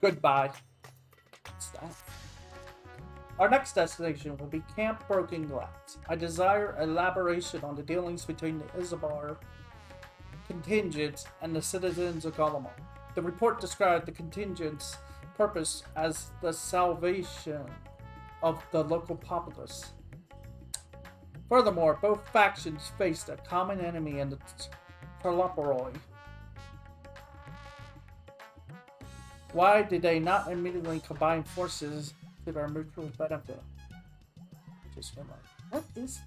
Goodbye. What's that? Our next destination will be Camp Broken Glass. I desire elaboration on the dealings between the Isabar contingents and the citizens of Golemon. The report described the contingent's purpose as the salvation of the local populace. Furthermore, both factions faced a common enemy in the Terloporoi. Why did they not immediately combine forces to their mutual benefit? Just remember. What is.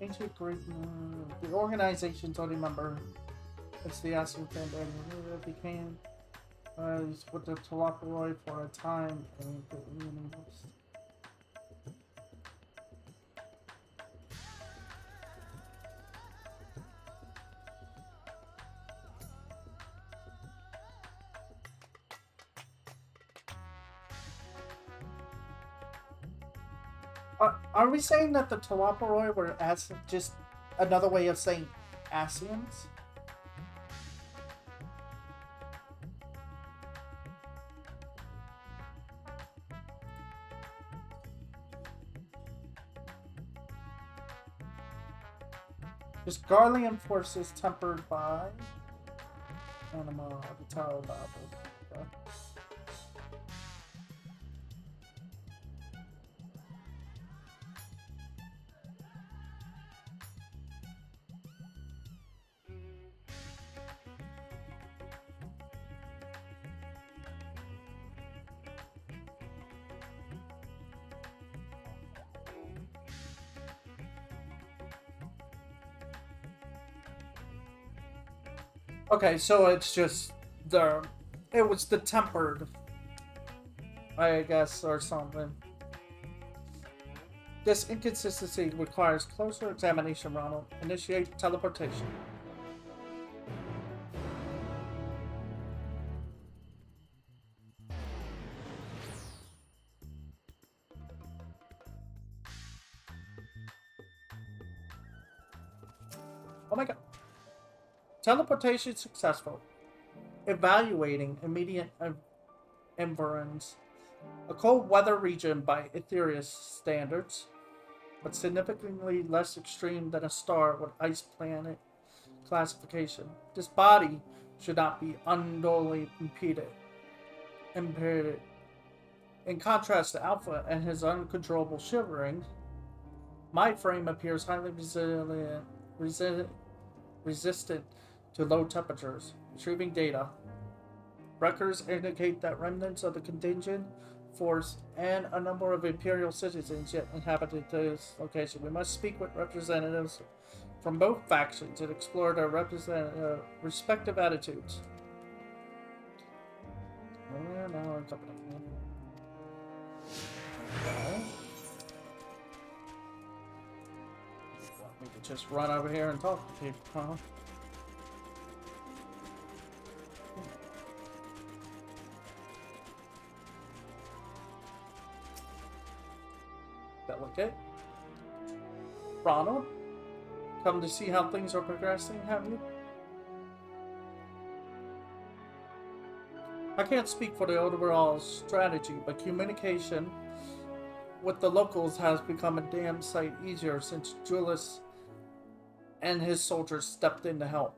Ancient Greek. The organization's only member. It's the Aspen that became with the Taloporoi for a time and the universe. Are we saying that the Taloporoi were just another way of saying Asians? Just Garlean forces tempered by Anima of the Tower Battle. Okay, so it's just it was the tempered, I guess, or something. This inconsistency requires closer examination, Ronald. Initiate teleportation. Oh my god. Teleportation successful. Evaluating immediate environs. A cold weather region by Ethereus standards, but significantly less extreme than a star with ice planet classification. This body should not be unduly impeded. In contrast to Alpha and his uncontrollable shivering, my frame appears highly resistant to low temperatures. Retrieving data. Records indicate that remnants of the contingent force and a number of Imperial citizens yet inhabited this location. We must speak with representatives from both factions and explore their respective attitudes. And now we're company. Okay. We could just run over here and talk to people, huh? Delicate. Ronald, come to see how things are progressing, have you? I can't speak for the overall strategy, but communication with the locals has become a damn sight easier since Julius and his soldiers stepped in to help.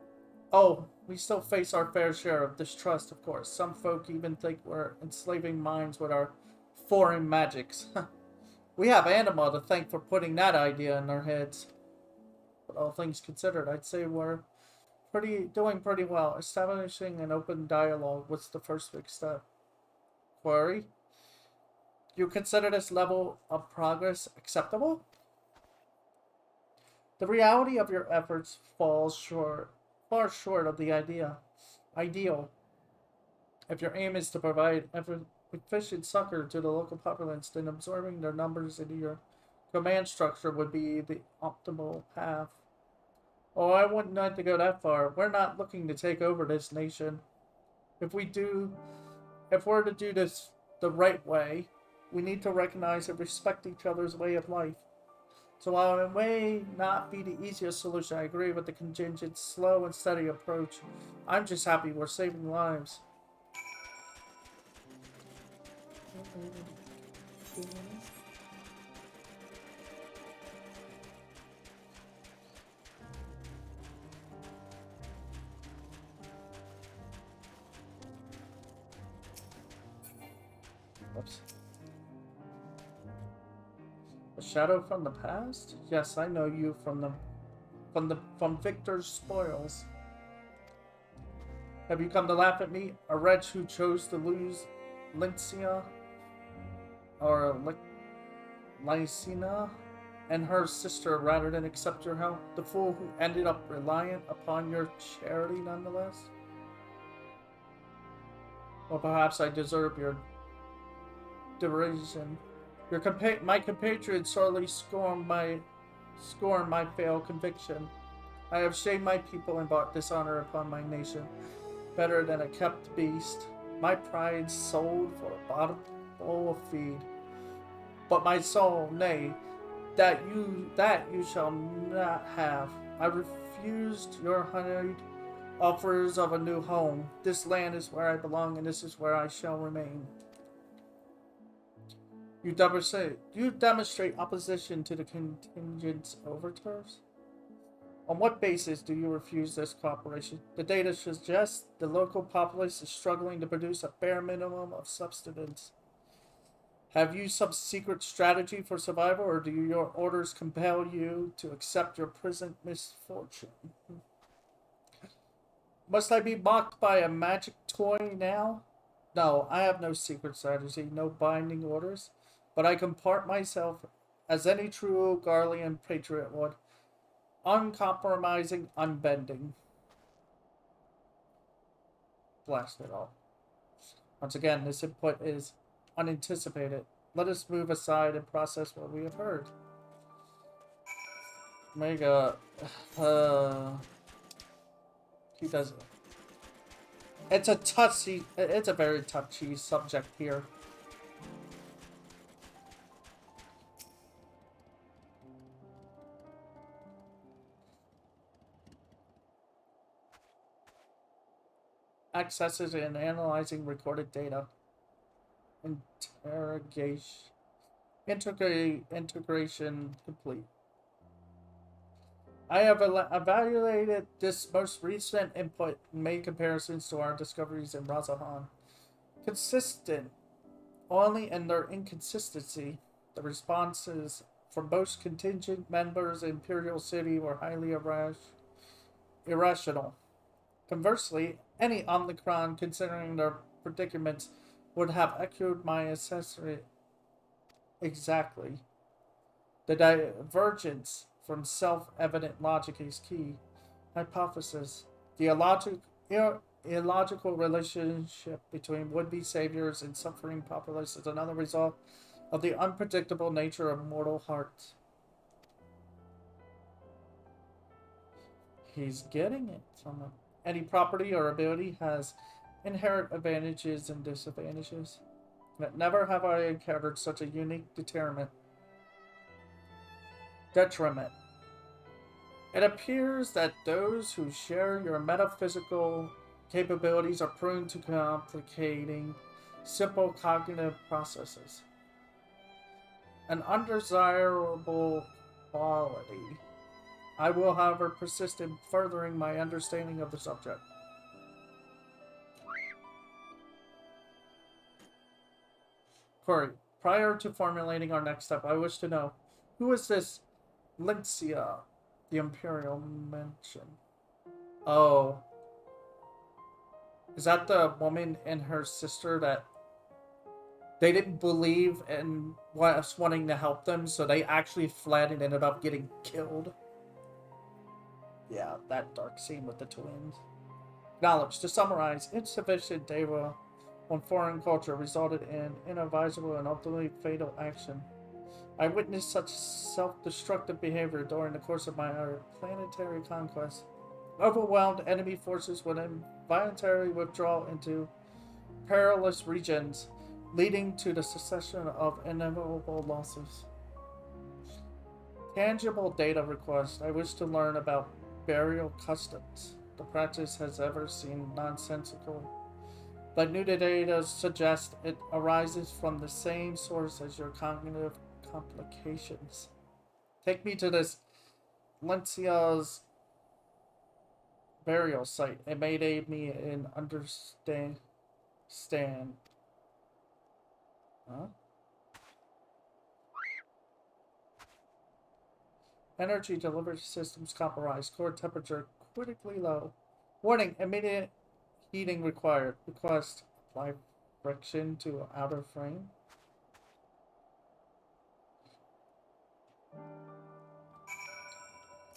Oh, we still face our fair share of distrust, of course. Some folk even think we're enslaving minds with our foreign magics. We have Anima to thank for putting that idea in our heads. But all things considered, I'd say we're doing pretty well. Establishing an open dialogue was the first big step. Query? You consider this level of progress acceptable? The reality of your efforts falls far short of the ideal. If your aim is to provide efficient succor to the local populace, then absorbing their numbers into your command structure would be the optimal path. Oh, I wouldn't like to go that far. We're not looking to take over this nation. If we do, if we're to do this the right way, we need to recognize and respect each other's way of life. So while it may not be the easiest solution, I agree with the contingent, slow and steady approach. I'm just happy we're saving lives. Oops. A shadow from the past? Yes, I know you from Victor's spoils. Have you come to laugh at me? A wretch who chose to lose Lyncia or Lysina and her sister rather than accept your help? The fool who ended up reliant upon your charity nonetheless? Or perhaps I deserve your derision. My compatriots sorely scorn my failed conviction. I have shamed my people and brought dishonor upon my nation. Better than a kept beast. My pride sold for a bottom bowl of feed. But my soul, nay, that you shall not have. I refused your honeyed offers of a new home. This land is where I belong, and this is where I shall remain. You demonstrate opposition to the contingent's overtures? On what basis do you refuse this cooperation? The data suggests the local populace is struggling to produce a bare minimum of subsistence. Have you some secret strategy for survival, or do your orders compel you to accept your present misfortune? Must I be mocked by a magic toy now? No, I have no secret strategy, no binding orders, but I comport myself as any true Garlean patriot would. Uncompromising, unbending. Blast it all. Once again, this input is unanticipated. Let us move aside and process what we have heard. Mega. He does it. It's a very touchy subject here. Accesses and analyzing recorded data. Integration complete. I have evaluated this most recent input and made comparisons to our discoveries in Razahan. Consistent only in their inconsistency. The responses from most contingent members in Imperial City were highly irrational. Conversely, any Omicron, considering their predicaments, would have echoed my assessment exactly. The divergence from self-evident logic is key. Hypothesis. The illogical relationship between would-be saviors and suffering populace is another result of the unpredictable nature of mortal hearts. He's getting it from him. Any property or ability has inherent advantages and disadvantages. But never have I encountered such a unique deterrent. Detriment. It appears that those who share your metaphysical capabilities are prone to complicating simple cognitive processes. An undesirable quality. I will, however, persist in furthering my understanding of the subject. Query. Prior to formulating our next step, I wish to know, who is this Lincia, the Imperial Mansion? Oh. Is that the woman and her sister that they didn't believe in us wanting to help them, so they actually fled and ended up getting killed? Yeah, that dark scene with the twins. Knowledge. To summarize, insufficient data on foreign culture resulted in inadvisable and ultimately fatal action. I witnessed such self-destructive behavior during the course of my planetary conquest. Overwhelmed enemy forces would involuntarily withdraw into perilous regions, leading to the succession of inevitable losses. Tangible data request. I wish to learn about burial customs. The practice has ever seemed nonsensical, but new data suggests it arises from the same source as your cognitive complications. Take me to this Lencia's burial site. It may aid me in understand. Huh? Energy delivery systems compromised. Core temperature critically low. Warning, immediate heating required. Request apply friction to outer frame.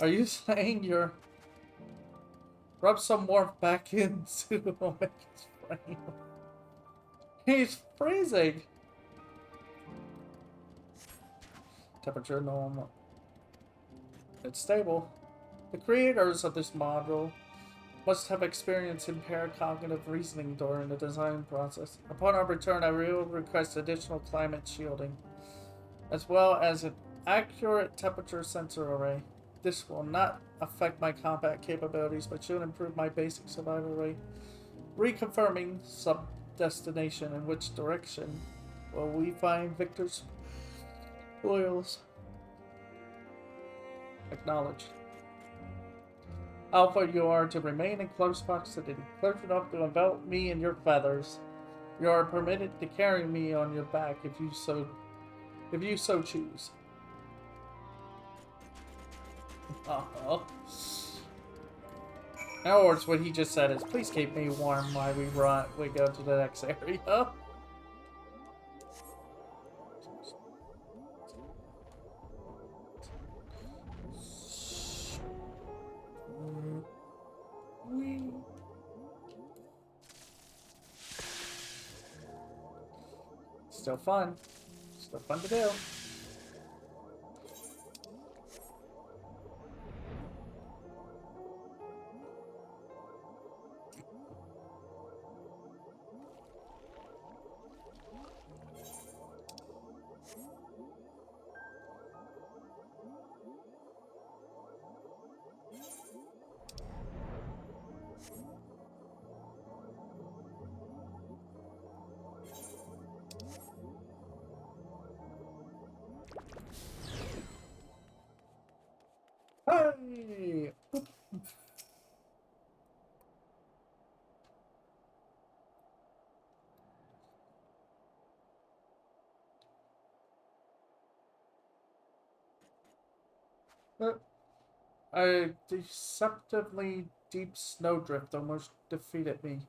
Are you saying you're rub some warmth back into Omega's frame? He's freezing. Temperature normal. It's stable. The creators of this module must have experienced impaired cognitive reasoning during the design process. Upon our return, I will request additional climate shielding, as well as an accurate temperature sensor array. This will not affect my combat capabilities, but should improve my basic survival rate. Reconfirming sub-destination. In which direction will we find Victor's oils? Acknowledged. Alpha, you are to remain in close proximity, close enough to envelop me in your feathers. You are permitted to carry me on your back if you so choose. In other words, what he just said is, please keep me warm while we go to the next area. Still fun. Still fun to do. Hey! A deceptively deep snowdrift almost defeated me,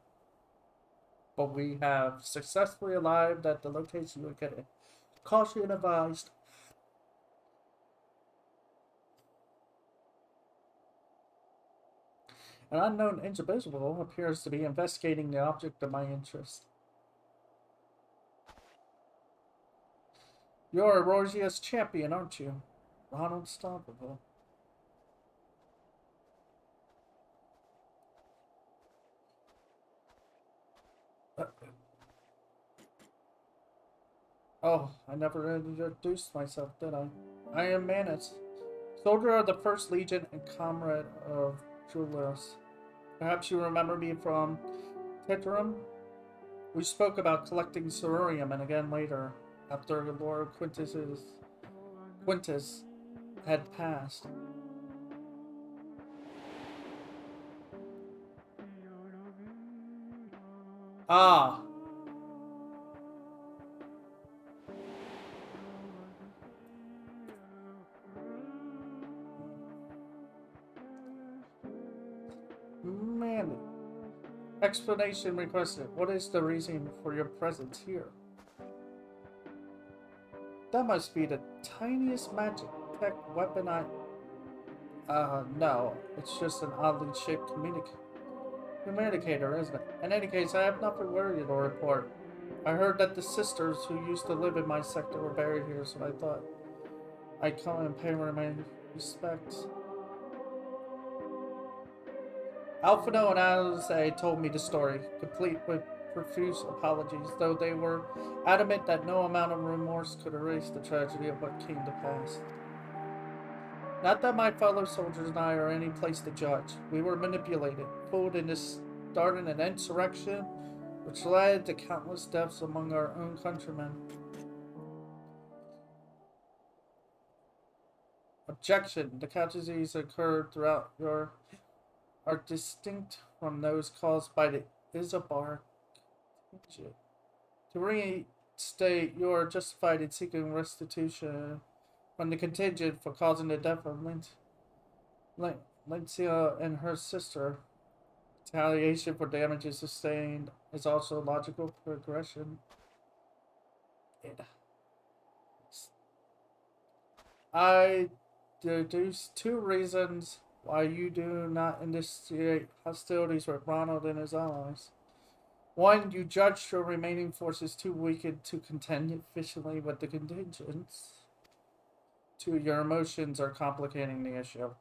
but we have successfully arrived at the location we're getting. Caution advised. An unknown individual appears to be investigating the object of my interest. You're Rorgia's champion, aren't you? Ron Stoppable. Oh, I never introduced myself, did I? I am Manus, soldier of the First Legion and comrade of Julius. Perhaps you remember me from Tetrum? We spoke about collecting Cerurium and again later, after Lord Quintus's Quintus had passed. Ah. Man. Explanation requested. What is the reason for your presence here? That must be the tiniest magic tech weapon no. It's just an oddly shaped communicator, isn't it? In any case, I have nothing worried to report. I heard that the sisters who used to live in my sector were buried here, so I thought I'd come and pay my respects. Alphino and Alice told me the story, complete with profuse apologies, though they were adamant that no amount of remorse could erase the tragedy of what came to pass. Not that my fellow soldiers and I are any place to judge. We were manipulated, fooled into starting an insurrection, which led to countless deaths among our own countrymen. Objection. The casualties occurred throughout your are distinct from those caused by the Isabar contingent. To restate, you are justified in seeking restitution from the contingent for causing the death of Lencia and her sister. Retaliation for damages sustained is also a logical progression. I deduce two reasons why you do not initiate hostilities with Ronald and his allies. One, you judged your remaining forces too weakened to contend efficiently with the contingents. Two, your emotions are complicating the issue.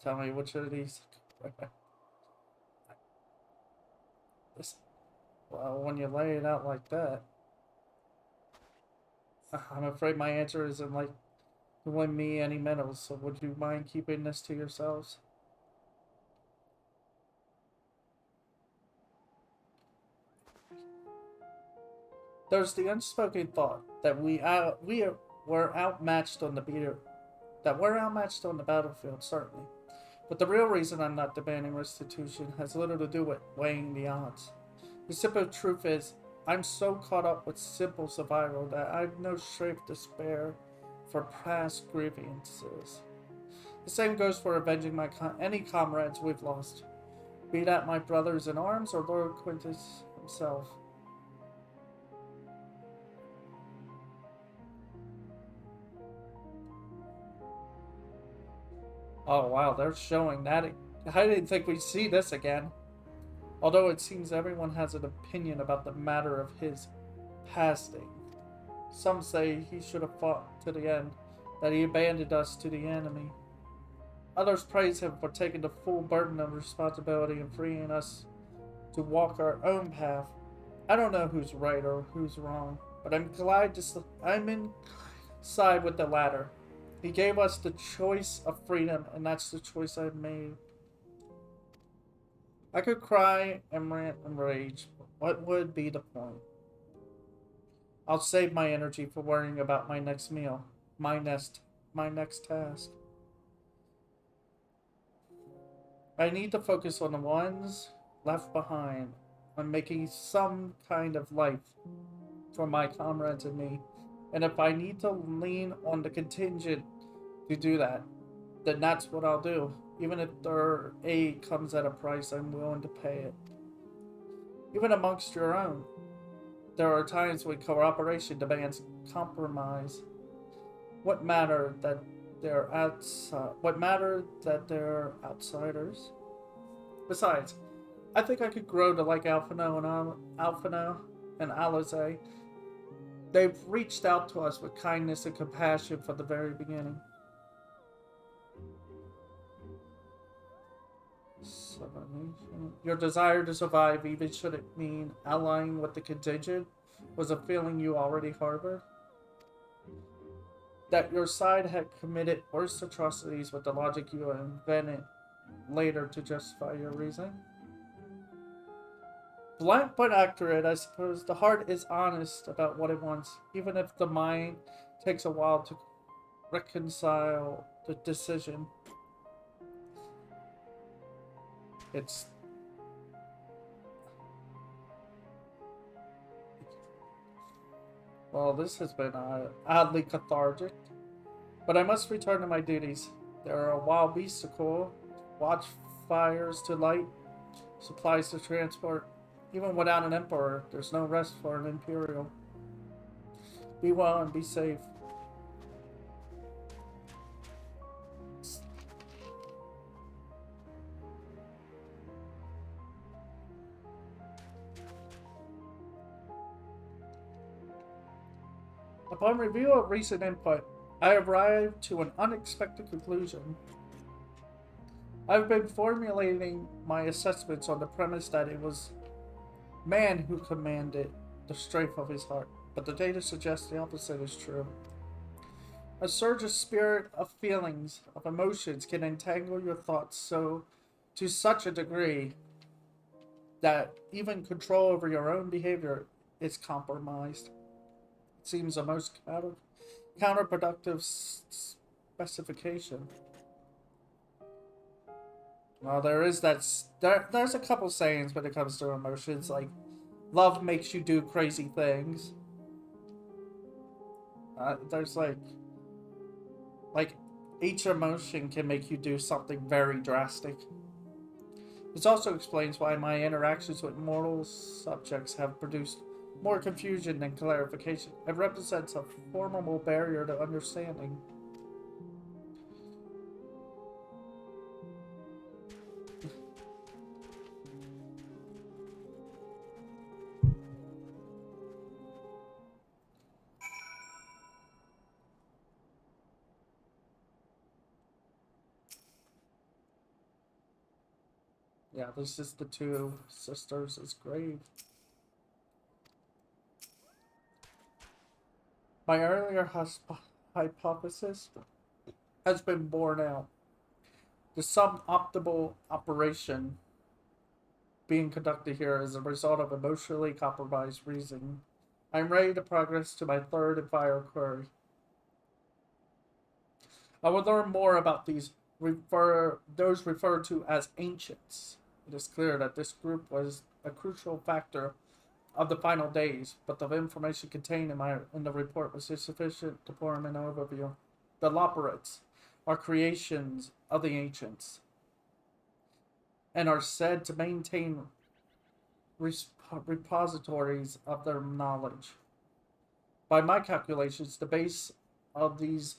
Tell me which of these. Well, when you lay it out like that, I'm afraid my answer isn't like to win me any medals, so would you mind keeping this to yourselves? There's the unspoken thought that we're outmatched on the battlefield, certainly. But the real reason I'm not demanding restitution has little to do with weighing the odds. The simple truth is, I'm so caught up with simple survival that I've no strength to spare for past grievances. The same goes for avenging any comrades we've lost, be that my brothers in arms or Lord Quintus himself. Oh wow, they're showing that. I didn't think we'd see this again. Although it seems everyone has an opinion about the matter of his passing. Some say he should have fought to the end, that he abandoned us to the enemy. Others praise him for taking the full burden of responsibility and freeing us to walk our own path. I don't know who's right or who's wrong, but I'm inside with the latter. He gave us the choice of freedom, and that's the choice I've made. I could cry and rant and rage, but what would be the point? I'll save my energy for worrying about my next meal, my next task. I need to focus on the ones left behind, on making some kind of life for my comrades and me. And if I need to lean on the contingent to do that, then that's what I'll do. Even if their aid comes at a price, I'm willing to pay it. Even amongst your own, there are times when cooperation demands compromise. What matter that they're outsiders? Besides, I think I could grow to like Alphino and Alize. They've reached out to us with kindness and compassion from the very beginning. Your desire to survive, even should it mean allying with the contingent, was a feeling you already harbored? That your side had committed worse atrocities with the logic you invented later to justify your reason? Blunt but accurate, I suppose. The heart is honest about what it wants, even if the mind takes a while to reconcile the decision. It's Well, this has been oddly cathartic, but I must return to my duties. There are wild beasts to cool, watch fires to light, supplies to transport. Even without an emperor, there's no rest for an imperial. Be well and be safe. Upon review of recent input, I arrived to an unexpected conclusion. I've been formulating my assessments on the premise that it was man who commanded the strength of his heart, but the data suggests the opposite is true. A surge of spirit, of feelings, of emotions can entangle your thoughts to such a degree that even control over your own behavior is compromised. It seems a most counterproductive specification. Well, there's a couple sayings when it comes to emotions, like love makes you do crazy things. There's like each emotion can make you do something very drastic. This also explains why my interactions with mortal subjects have produced more confusion than clarification. It represents a formidable barrier to understanding. Yeah, this is the two sisters' grave. My earlier hypothesis has been borne out. The suboptimal operation being conducted here is a result of emotionally compromised reasoning. I am ready to progress to my third and final query. I will learn more about those referred to as ancients. It is clear that this group was a crucial factor of the final days, but the information contained in the report was insufficient to form an overview. The Loperites are creations of the ancients and are said to maintain repositories of their knowledge. By my calculations, the base of these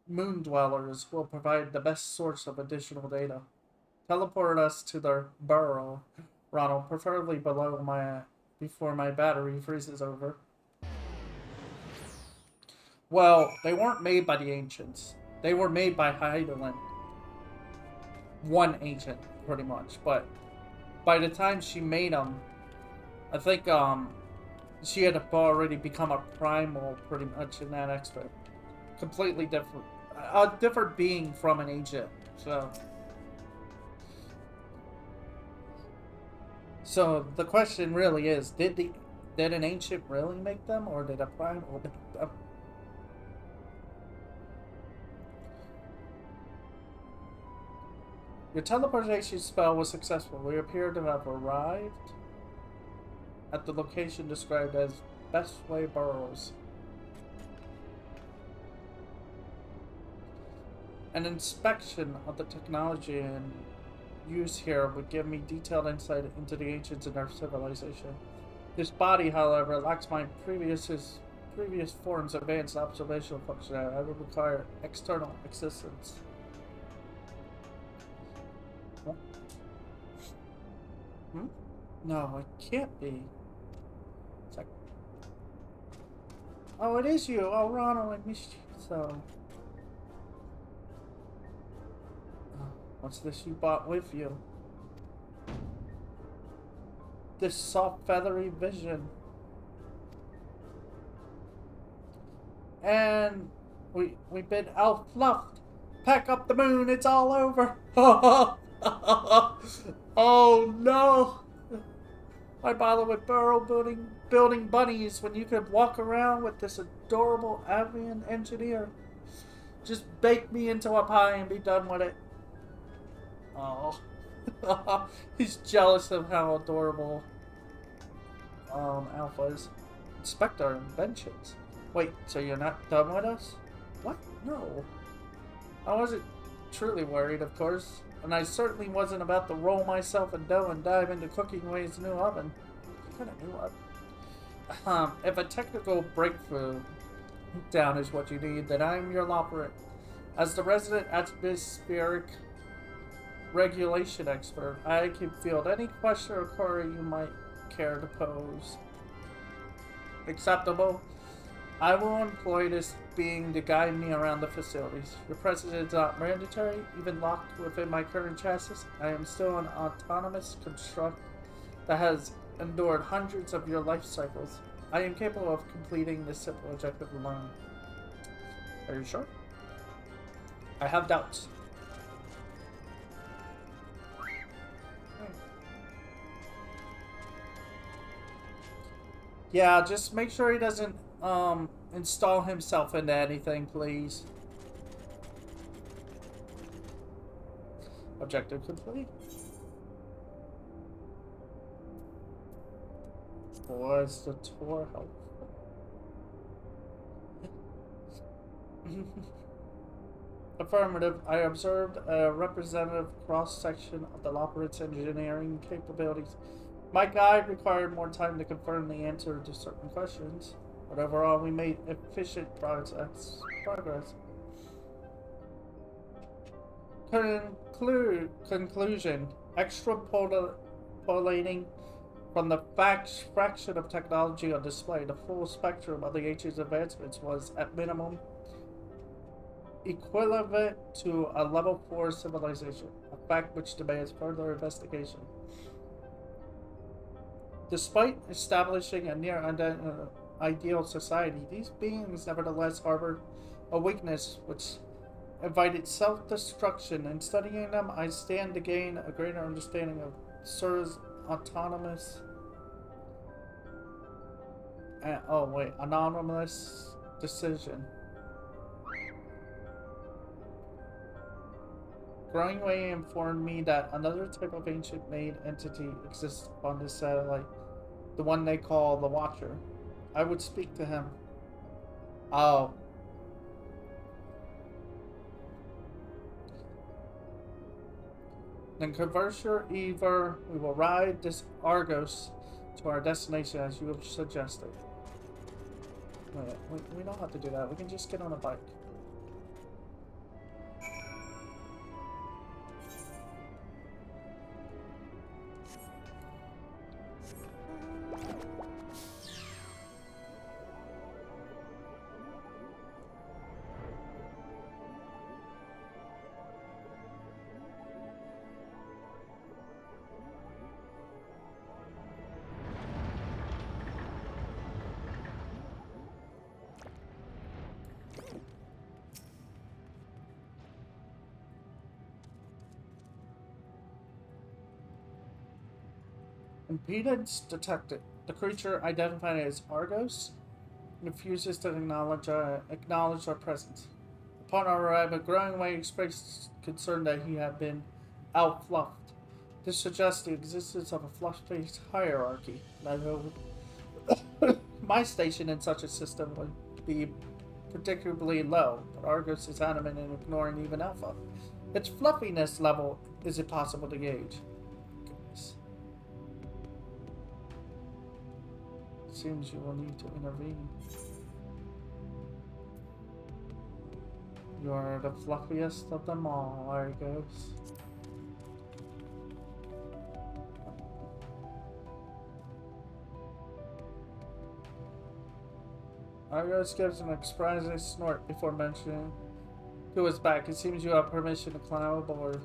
moon dwellers will provide the best source of additional data. Teleport us to their burrow, Ronald, preferably before my battery freezes over. Well, they weren't made by the ancients. They were made by Heidelin. One ancient, pretty much. But by the time she made them, I think she had already become a primal, pretty much, in that aspect. Completely different. A different being from an ancient. So the question really is, did an ancient really make them, or did a primal make them? Your teleportation spell was successful. We appear to have arrived at the location described as Bestway Burrows. An inspection of the technology in use here would give me detailed insight into the ancients and their civilization. This body, however, lacks my previous form's advanced observational functionality. I would require external assistance. No, it can't be. It's like, oh, it is you. Oh, Ronald, I missed you. So, what's this you brought with you? This soft, feathery vision. And we've been outfluffed. Pack up the moon. It's all over. Oh no. Why bother with building bunnies when you could walk around with this adorable avian engineer? Just bake me into a pie and be done with it. Oh. He's jealous of how adorable Alpha is. Inspect our inventions. Wait, so you're not done with us? What? No. I wasn't truly worried, of course. And I certainly wasn't about to roll myself in dough and dive into cooking away's new oven. What kind of new oven? If a technical breakthrough down is what you need, then I'm your operate. As the resident atmospheric regulation expert, I can field any question or query you might care to pose. Acceptable? I will employ this being to guide me around the facilities. Your presence is not mandatory, even locked within my current chassis. I am still an autonomous construct that has endured hundreds of your life cycles. I am capable of completing this simple objective alone. Are you sure? I have doubts. Yeah, just make sure he doesn't install himself into anything, please. Objective complete. Was the tour helpful? Affirmative. I observed a representative cross-section of the operate's engineering capabilities. My guide required more time to confirm the answer to certain questions, but overall we made efficient progress. Conclusion. Extrapolating from the fraction of technology on display, the full spectrum of the ancient's advancements was, at minimum, equivalent to a level 4 civilization, a fact which demands further investigation. Despite establishing a near ideal society, these beings nevertheless harbored a weakness which invited self-destruction. In studying them, I stand to gain a greater understanding of Sir's anonymous decision. Growingway informed me that another type of ancient-made entity exists on this satellite, the one they call the Watcher. I would speak to him. Oh. Then converse your Ever. We will ride this Argos to our destination as you have suggested. Wait, we don't have to do that. We can just get on a bike. Impedance detected. The creature identified as Argos refuses to acknowledge our presence. Upon our arrival, Growingway expressed concern that he had been outfluffed. This suggests the existence of a flush-faced hierarchy. My station in such a system would be particularly low, but Argos is adamant in ignoring even Alpha. Its fluffiness level is impossible to gauge. Seems you will need to intervene. You are the fluffiest of them all, Argos. Argos gives an expressive snort before mentioning to his back. It seems you have permission to climb aboard.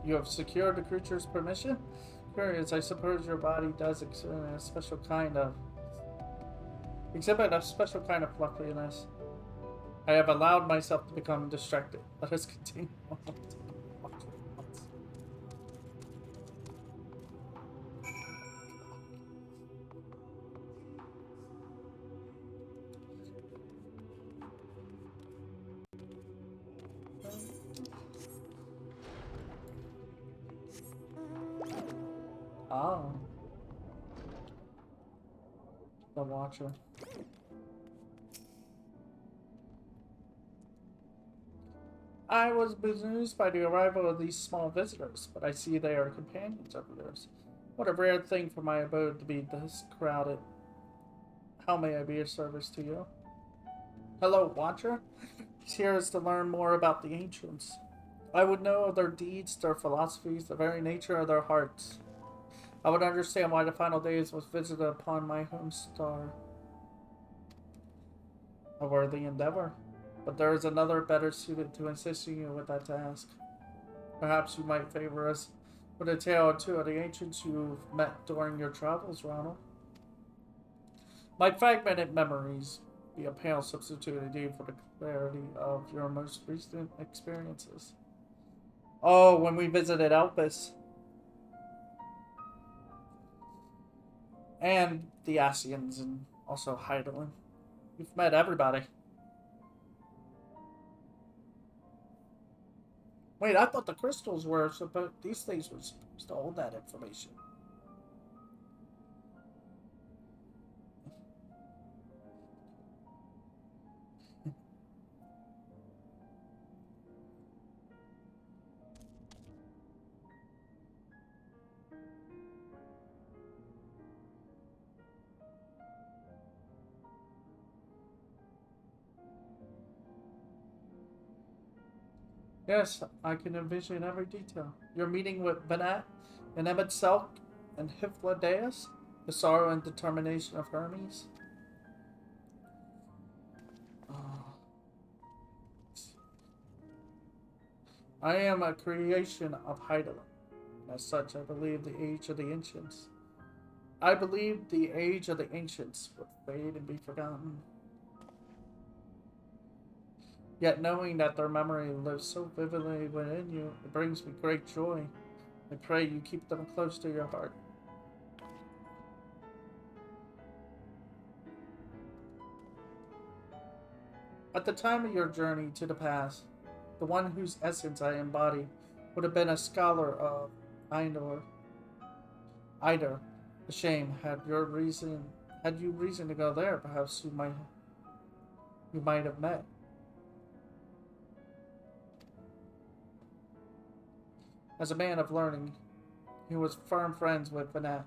You have secured the creature's permission? Curious, I suppose your body does exhibit a special kind of fluffiness. I have allowed myself to become distracted. Let us continue. Oh, the Watcher. I was bemused by the arrival of these small visitors, but I see they are companions of yours. What a rare thing for my abode to be this crowded. How may I be of service to you? Hello, Watcher. Here is to learn more about the ancients. I would know of their deeds, their philosophies, the very nature of their hearts. I would understand why the final days was visited upon my home star. A worthy endeavor. But there is another better suited to assisting you with that task. Perhaps you might favor us with a tale or two of the ancients you've met during your travels, Ronald. My fragmented memories be a pale substitute indeed for the clarity of your most recent experiences. Oh, when we visited Elpis and the Asians and also Heidelin. You've met everybody. Wait, I thought the crystals were supposed. These things were supposed to hold that information. Yes, I can envision every detail. Your meeting with Benat and Emmett Selk and Hyphladeus, the sorrow and determination of Hermes. Oh, I am a creation of Heidelin. As such, I believe the age of the ancients. I believe the age of the ancients would fade and be forgotten. Yet knowing that their memory lives so vividly within you, it brings me great joy. I pray you keep them close to your heart. At the time of your journey to the past, the one whose essence I embody would have been a scholar of Eindor. Eider. A shame. Had you reason to go there, perhaps you might have met. As a man of learning, he was firm friends with Vanat.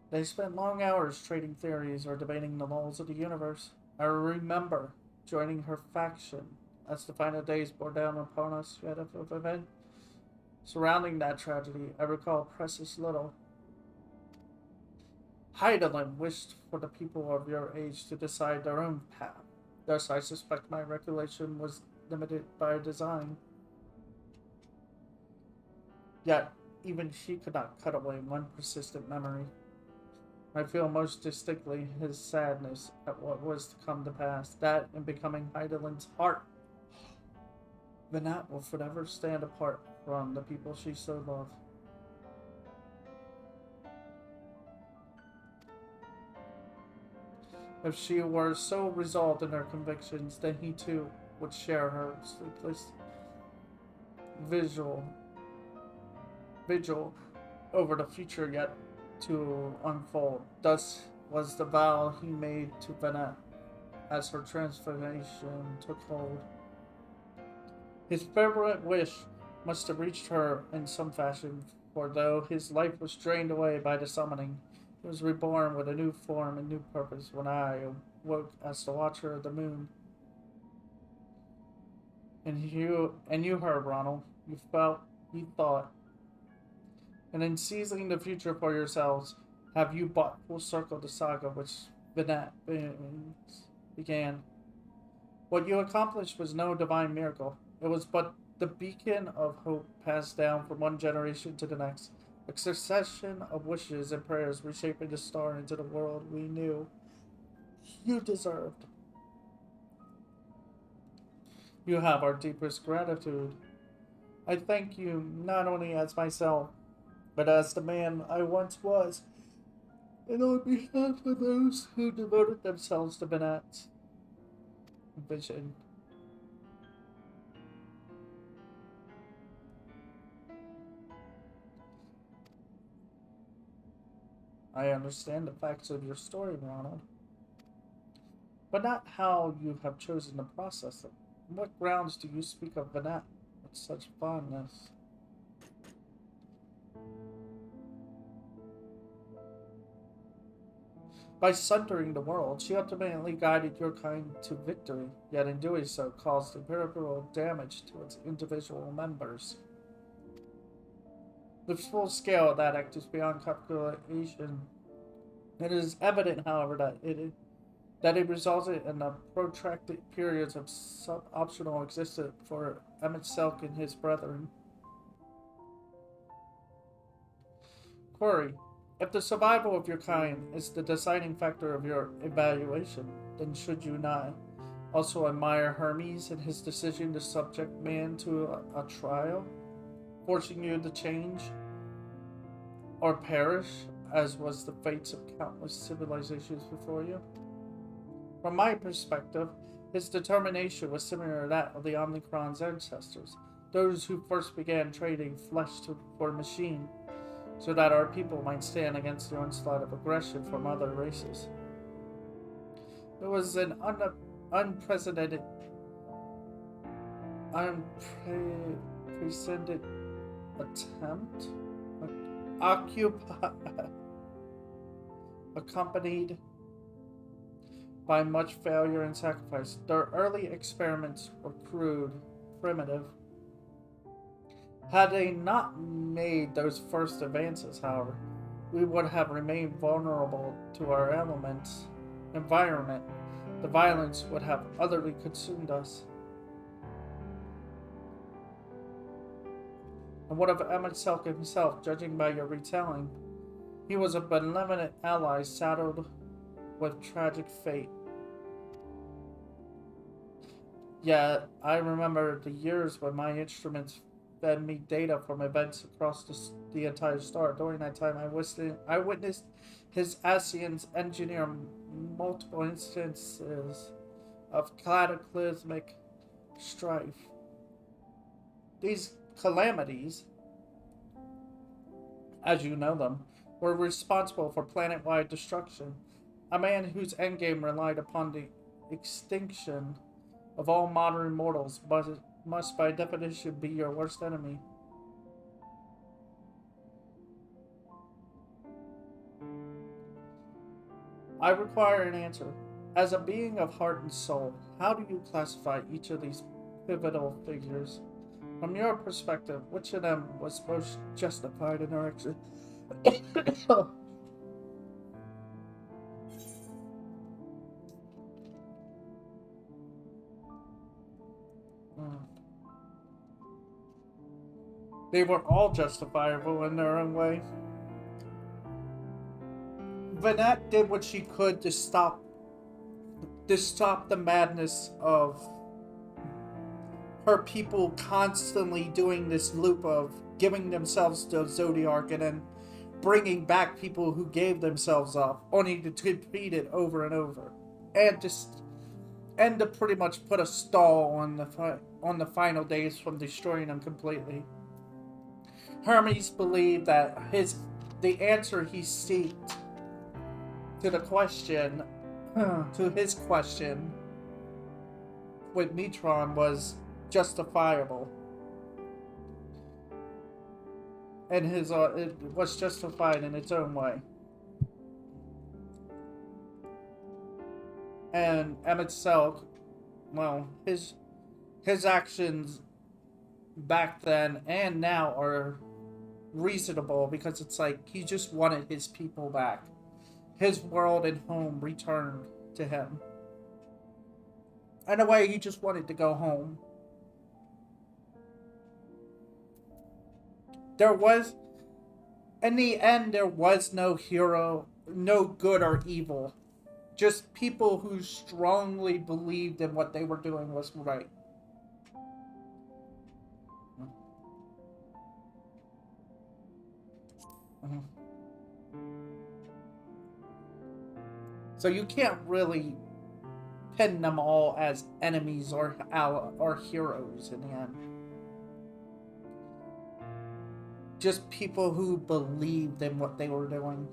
They spent long hours trading theories or debating the laws of the universe. I remember joining her faction as the final days bore down upon us yet of event. Surrounding that tragedy, I recall precious little. Heidelin wished for the people of your age to decide their own path. Thus, I suspect my recollection was limited by design. Yet, even she could not cut away one persistent memory. I feel most distinctly his sadness at what was to come to pass, that in becoming Heidelin's heart. Vanat will forever stand apart from the people she so loved. If she were so resolved in her convictions, then he too would share her sleepless visual vigil over the future yet to unfold. Thus was the vow he made to Vanette as her transformation took hold. His fervent wish must have reached her in some fashion, for though his life was drained away by the summoning, he was reborn with a new form and new purpose when I awoke as the Watcher of the Moon. And you heard, Ronald. You felt, you thought, and in seizing the future for yourselves, have you brought full circle the saga which Vinat began. What you accomplished was no divine miracle. It was but the beacon of hope passed down from one generation to the next, a succession of wishes and prayers reshaping the star into the world we knew you deserved. You have our deepest gratitude. I thank you not only as myself, but as the man I once was, and on behalf of those who devoted themselves to Benat's vision. I understand the facts of your story, Ronald, but not how you have chosen to process them. On what grounds do you speak of Vanette with such fondness? By sundering the world, she ultimately guided your kind to victory, yet in doing so caused irreparable damage to its individual members. The full scale of that act is beyond calculation. It is evident, however, that it resulted in the protracted periods of sub-optional existence for Emmett Selk and his brethren. Query: if the survival of your kind is the deciding factor of your evaluation, then should you not also admire Hermes and his decision to subject man to a trial, forcing you to change or perish, as was the fates of countless civilizations before you? From my perspective, his determination was similar to that of the Omnicron's ancestors, those who first began trading for machine, so that our people might stand against the onslaught of aggression from other races. It was an unprecedented, unprecedented attempt, accompanied by much failure and sacrifice. Their early experiments were crude, primitive. Had they not made those first advances, however, we would have remained vulnerable to our environment. The violence would have utterly consumed us. And what of Emmett Selk himself, judging by your retelling? He was a benevolent ally saddled with tragic fate. Yet, I remember the years when my instruments fed me data from events across the entire star. During that time, I witnessed his Asians engineer multiple instances of cataclysmic strife. These calamities, as you know them, were responsible for planet-wide destruction. A man whose endgame relied upon the extinction of all modern mortals must by definition be your worst enemy. I require an answer. As a being of heart and soul, how do you classify each of these pivotal figures? From your perspective, which of them was most justified in their action? They were all justifiable in their own way. Vanette did what she could to stop the madness of her people constantly doing this loop of giving themselves to Zodiac and then bringing back people who gave themselves up, only to repeat it over and over, and to pretty much put a stall on the final days from destroying them completely. Hermes believed that the answer he seeked to the question, to his question with Metron was justifiable. And it was justified in its own way. And Emmett Selk, well, his actions back then and now are reasonable because it's like he just wanted his people back. His world and home returned to him. In a way, he just wanted to go home. In the end, there was no hero, no good or evil. Just people who strongly believed in what they were doing was right. Mm-hmm. So you can't really pin them all as enemies or heroes in the end. Just people who believed in what they were doing.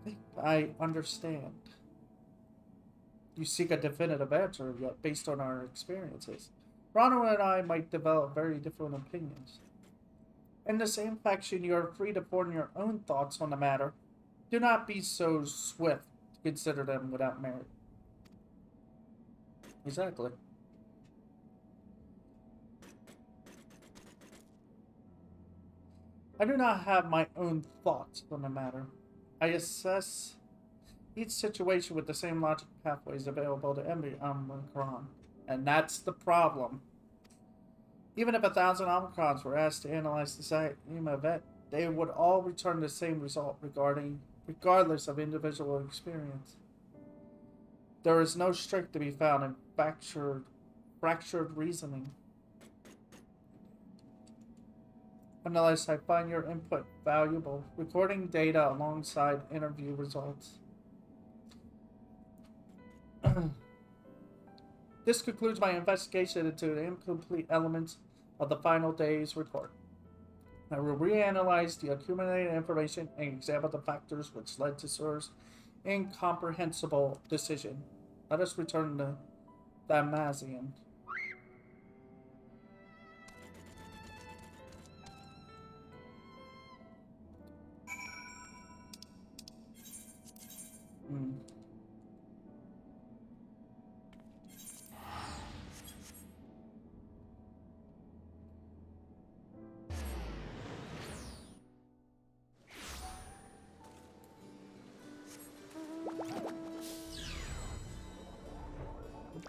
think I understand. You seek a definitive answer, yet based on our experiences. Ronald and I might develop very different opinions. In the same faction, you are free to form your own thoughts on the matter. Do not be so swift to consider them without merit. Exactly. I do not have my own thoughts on the matter. I assess each situation with the same logic pathways available to every Omicron. And that's the problem. Even if 1,000 Omicrons were asked to analyze the same event, they would all return the same result regardless of individual experience. There is no strength to be found in fractured reasoning. Nonetheless, I find your input valuable, recording data alongside interview results. This concludes my investigation into the incomplete elements of the final day's report. I will reanalyze the accumulated information and examine the factors which led to Sir's incomprehensible decision. Let us return to Damazian. Hmm.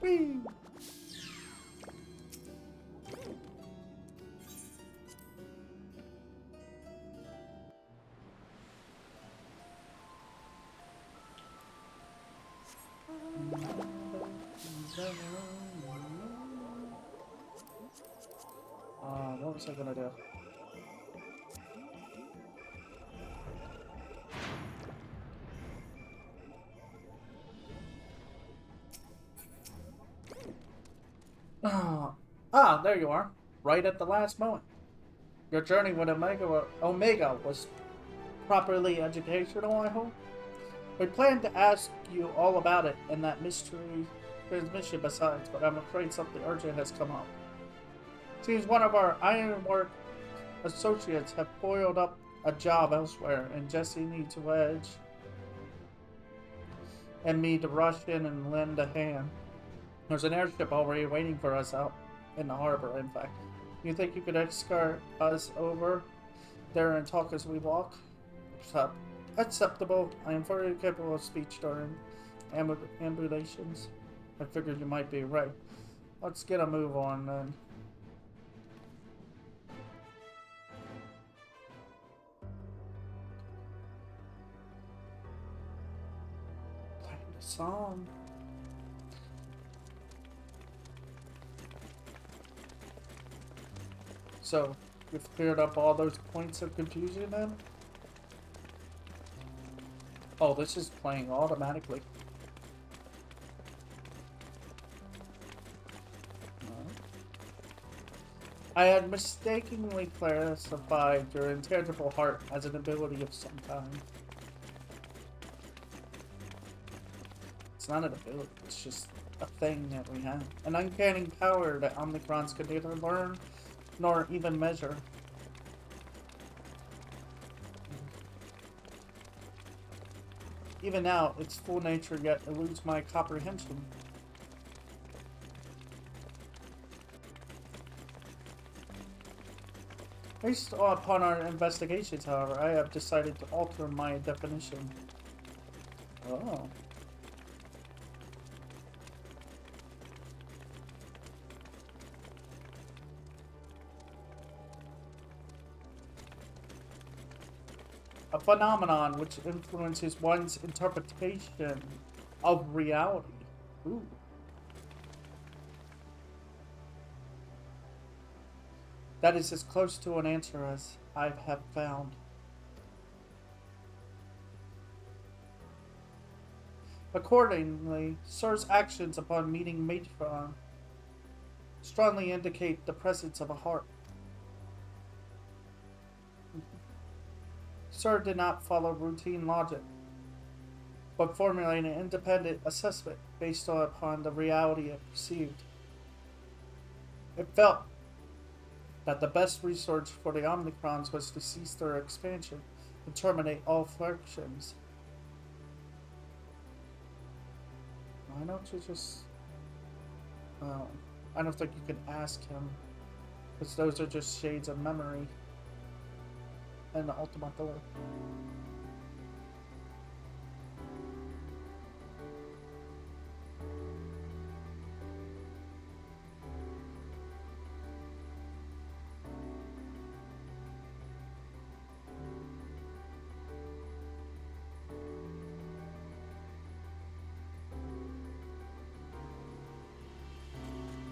Whee! What was I gonna do? There you are. Right at the last moment. Your journey with Omega was properly educational, I hope? We planned to ask you all about it and that mystery transmission besides, but I'm afraid something urgent has come up. Seems one of our ironwork associates have foiled up a job elsewhere, and Jesse needs Wedge and me to rush in and lend a hand. There's an airship already waiting for us out in the harbor, in fact. You think you could escort us over there and talk as we walk? Acceptable. I am very capable of speech during ambulations. I figured you might be right. Let's get a move on then. Playing the song. So, we've cleared up all those points of confusion then? Oh, this is playing automatically. I had mistakenly classified your intangible heart as an ability of some kind. It's not an ability, it's just a thing that we have. An uncanny power that Omnicrons could neither learn nor even measure. Even now, its full nature yet eludes my comprehension. Based upon our investigations, however, I have decided to alter my definition. Oh. A phenomenon which influences one's interpretation of reality. Ooh. That is as close to an answer as I have found. Accordingly, Sir's actions upon meeting Matron strongly indicate the presence of a heart. Sir did not follow routine logic. but formulating an independent assessment based upon the reality it perceived. It felt that the best resource for the Omnicrons was to cease their expansion and terminate all frictions. Why don't you just... Well, I don't think you can ask him, because those are just shades of memory and ultimately.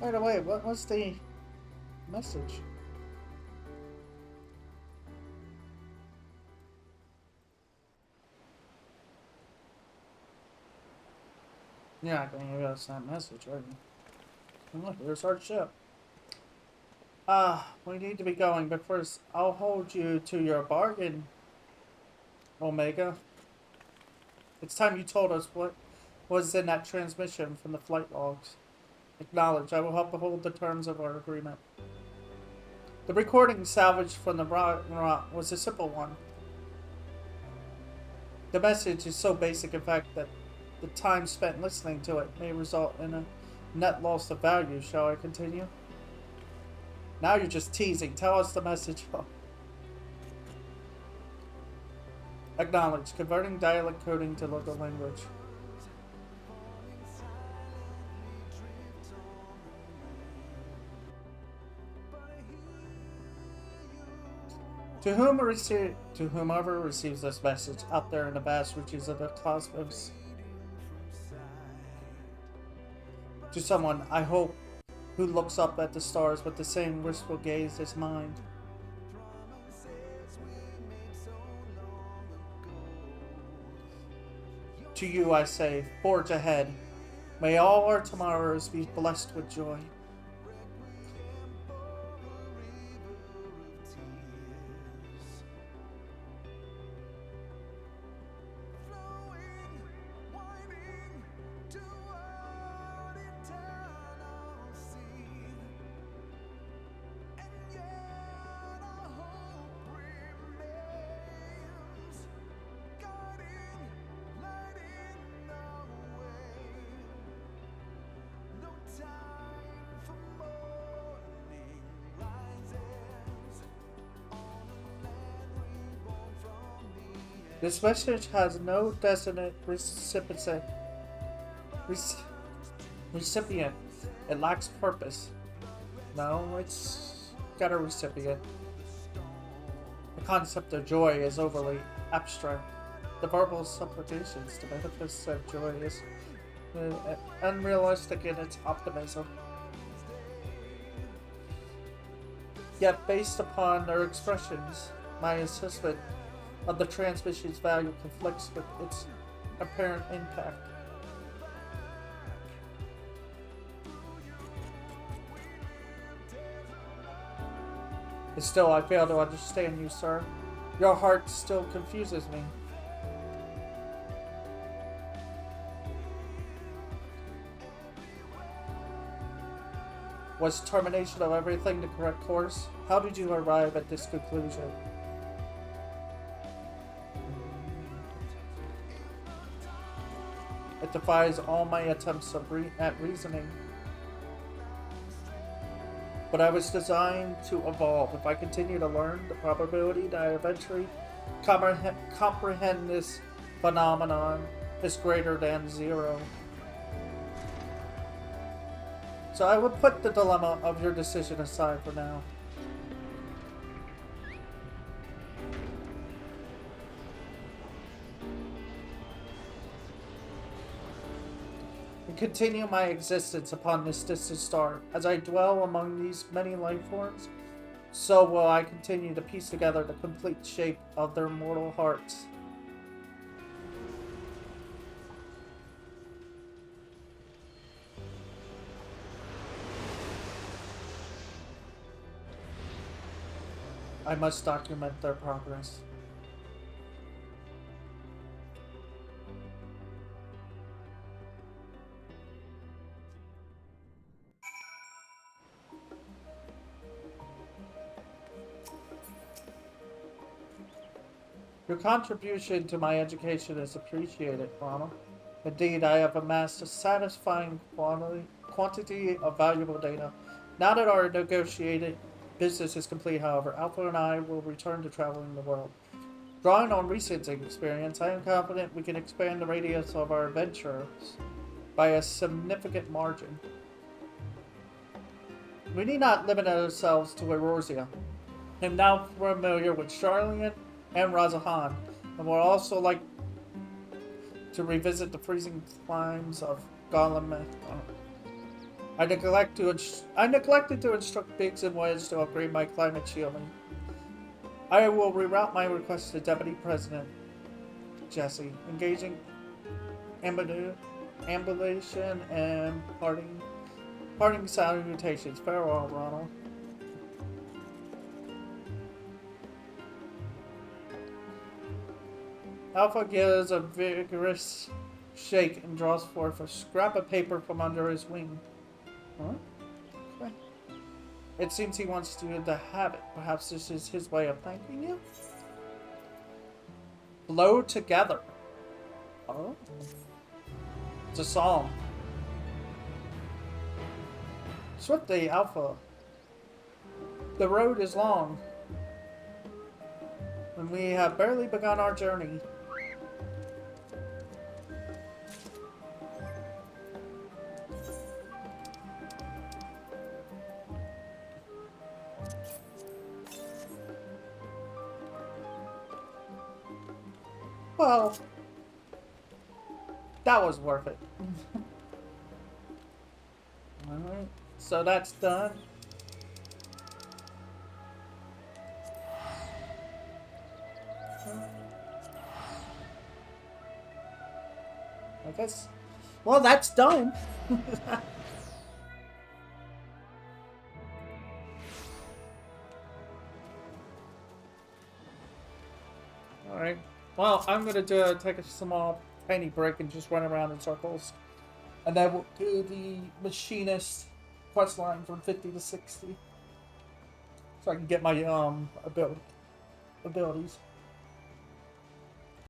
By the way, what was the message? Yeah, I can give us that message, right? And look, there's our ship. We need to be going, but first, I'll hold you to your bargain, Omega. It's time you told us what was in that transmission from the flight logs. Acknowledge, I will help uphold the terms of our agreement. The recording salvaged from the rock was a simple one. The message is so basic, in fact, that the time spent listening to it may result in a net loss of value. Shall I continue? Now you're just teasing. Tell us the message. Acknowledge, converting dialect coding to local language. To whomever receives this message out there in the vast reaches of the cosmos. To someone, I hope, who looks up at the stars with the same wistful gaze as mine. To you I say, forge ahead. May all our tomorrows be blessed with joy. This message has no designated recipient. It lacks purpose. No, it's got a recipient. The concept of joy is overly abstract. The verbal supplications to manifest that joy is unrealistic in its optimism. Yet, based upon their expressions, my assessment of the transmission's value conflicts with its apparent impact. And still, I fail to understand you, sir. Your heart still confuses me. Was termination of everything the correct course? How did you arrive at this conclusion? It defies all my attempts at reasoning. But I was designed to evolve. If I continue to learn, the probability that I eventually comprehend this phenomenon is greater than zero. So I would put the dilemma of your decision aside for now. And continue my existence upon this distant star. As I dwell among these many life forms, so will I continue to piece together the complete shape of their mortal hearts. I must document their progress. Your contribution to my education is appreciated, Ronald. Indeed, I have amassed a satisfying quantity of valuable data. Now that our negotiated business is complete, however, Alpha and I will return to traveling the world. Drawing on recent experience, I am confident we can expand the radius of our adventures by a significant margin. We need not limit ourselves to Eorzea. I am now familiar with Charlian and Razahan, and would also like to revisit the freezing climes of Gollum. I neglected to instruct Biggs and Wedge to upgrade my climate shielding. I will reroute my request to Deputy President Jesse, engaging ambulation and parting salutations. Farewell, Ronald. Alpha gives a vigorous shake and draws forth a scrap of paper from under his wing. Huh? Okay. It seems he wants you to have it. Perhaps this is his way of thanking you? Blow together. Oh. It's a song. Swiftly, Alpha. The road is long, and we have barely begun our journey. Well, that was worth it. Alright, so that's done. I guess. Well, that's done. Alright. Well, I'm gonna take a small tiny break and just run around in circles. And then we'll do the machinist quest line from 50 to 60. So I can get my abilities.